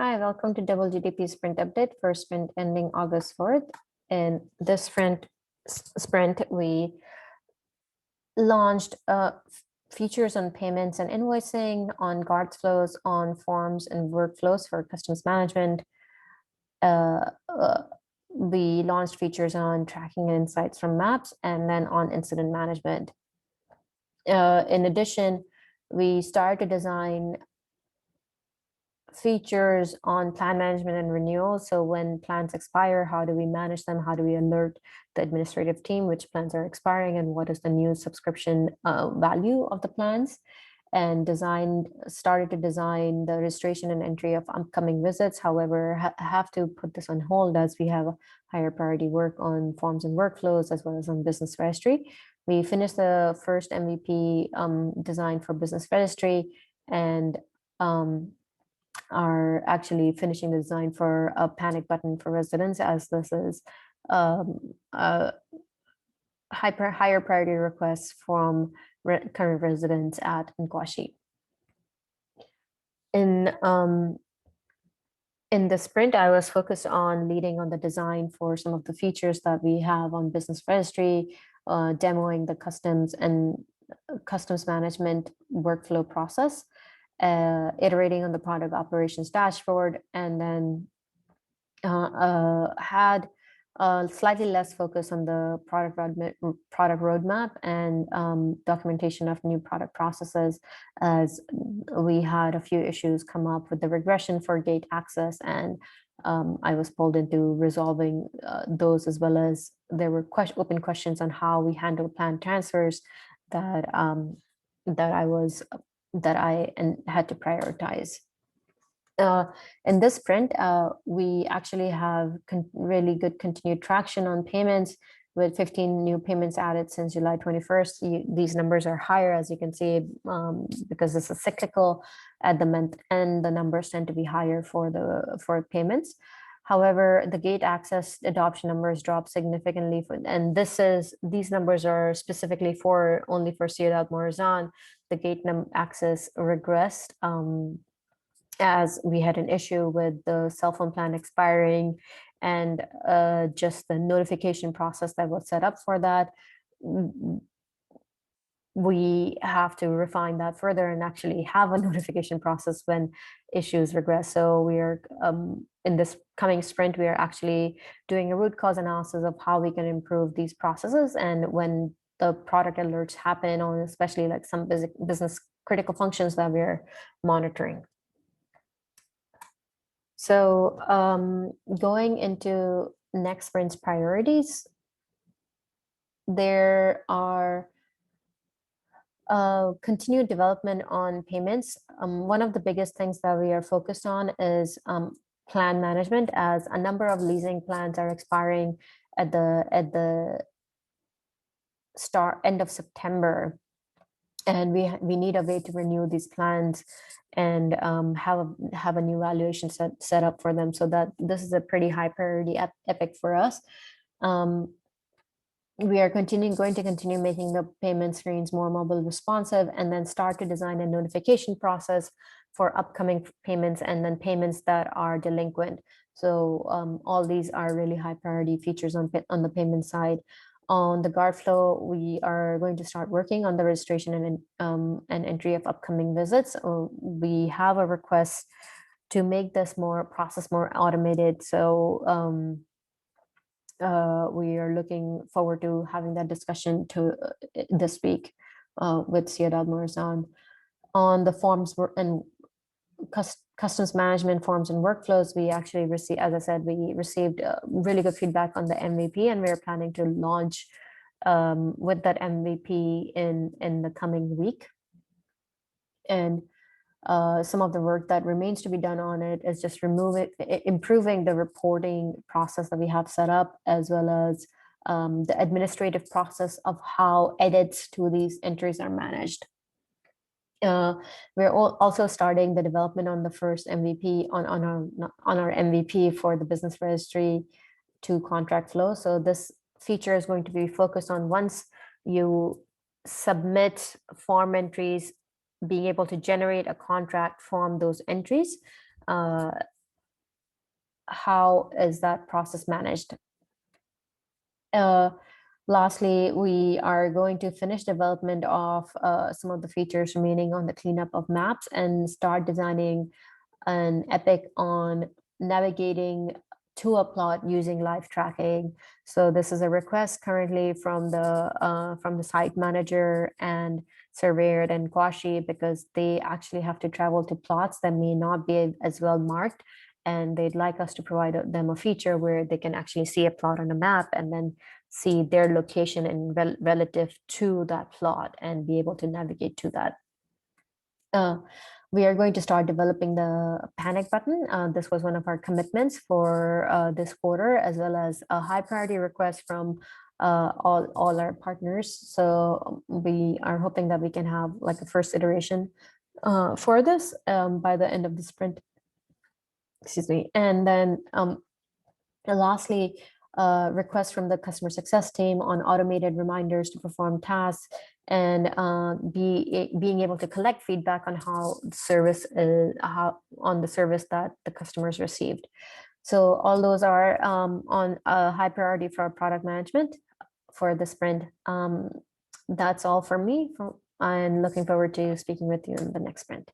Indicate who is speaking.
Speaker 1: Hi, welcome to WGDP Sprint Update for sprint ending August 4th. In this sprint, we launched features on payments and invoicing, on guards flows, on forms and workflows for customs management. We launched features on tracking and insights from maps, and then on incident management. In addition, we started to design features on plan management and renewal. So when plans expire, how do we manage them? How do we alert the administrative team which plans are expiring and what is the new subscription value of the plans? And started to design the registration and entry of upcoming visits. However, have to put this on hold as we have higher priority work on forms and workflows as well as on business registry. We finished the first MVP design for business registry and are actually finishing the design for a panic button for residents, as this is a higher priority requests from current residents at Nkwashi. In the sprint, I was focused on leading on the design for some of the features that we have on business registry, demoing the customs management workflow process, iterating on the product operations dashboard, and then had slightly less focus on the product roadmap and documentation of new product processes, as we had a few issues come up with the regression for gate access, and I was pulled into resolving those, as well as there were open questions on how we handle plan transfers that I had to prioritize. In this sprint, we actually have really good continued traction on payments, with 15 new payments added since July 21st. These numbers are higher, as you can see, because this is cyclical at the month, and the numbers tend to be higher for payments. However, the gate access adoption numbers dropped significantly, and these numbers are specifically only for Ciudad Morazan. The gate access regressed, as we had an issue with the cell phone plan expiring, and just the notification process that was set up for that. We have to refine that further and actually have a notification process when issues regress. So we are in this coming sprint, we are actually doing a root cause analysis of how we can improve these processes, and when the product alerts happen on especially like some business critical functions that we're monitoring. So going into next sprint's priorities, there are continued development on payments. One of the biggest things that we are focused on is plan management, as a number of leasing plans are expiring at the end of September, and we need a way to renew these plans and have a new valuation set up for them, so that this is a pretty high priority epic for us. We are going to continue making the payment screens more mobile responsive, and then start to design a notification process for upcoming payments and then payments that are delinquent. So all these are really high priority features on the payment side. On the guard flow, we are going to start working on the registration and entry of upcoming visits. We have a request to make this process more automated. So we are looking forward to having that discussion this week with Ciudad Morazan. On the forms and customs management forms and workflows, we actually received, as I said, we received really good feedback on the MVP, and we're planning to launch with that MVP in the coming week. And some of the work that remains to be done on it is just improving the reporting process that we have set up, as well as the administrative process of how edits to these entries are managed. We're also starting the development on the first MVP on our MVP for the business registry to contract flow. So this feature is going to be focused on, once you submit form entries, being able to generate a contract from those entries. how is that process managed. Uh, Lastly, we are going to finish development of some of the features remaining on the cleanup of maps and start designing an epic on navigating to a plot using live tracking. So this is a request currently from the site manager and surveyor and Kwashi, because they actually have to travel to plots that may not be as well marked, and they'd like us to provide them a feature where they can actually see a plot on a map and then see their location in relative to that plot and be able to navigate to that. Uh, we are going to start developing the panic button. This was one of our commitments for this quarter, as well as a high priority request from all our partners. So we are hoping that we can have like a first iteration for this by the end of the sprint. Excuse me. And then lastly, requests from the customer success team on automated reminders to perform tasks, and being able to collect feedback on how the service is, how on the service that the customers received. So all those are on a high priority for product management for the sprint. That's all for me. I'm looking forward to speaking with you in the next sprint.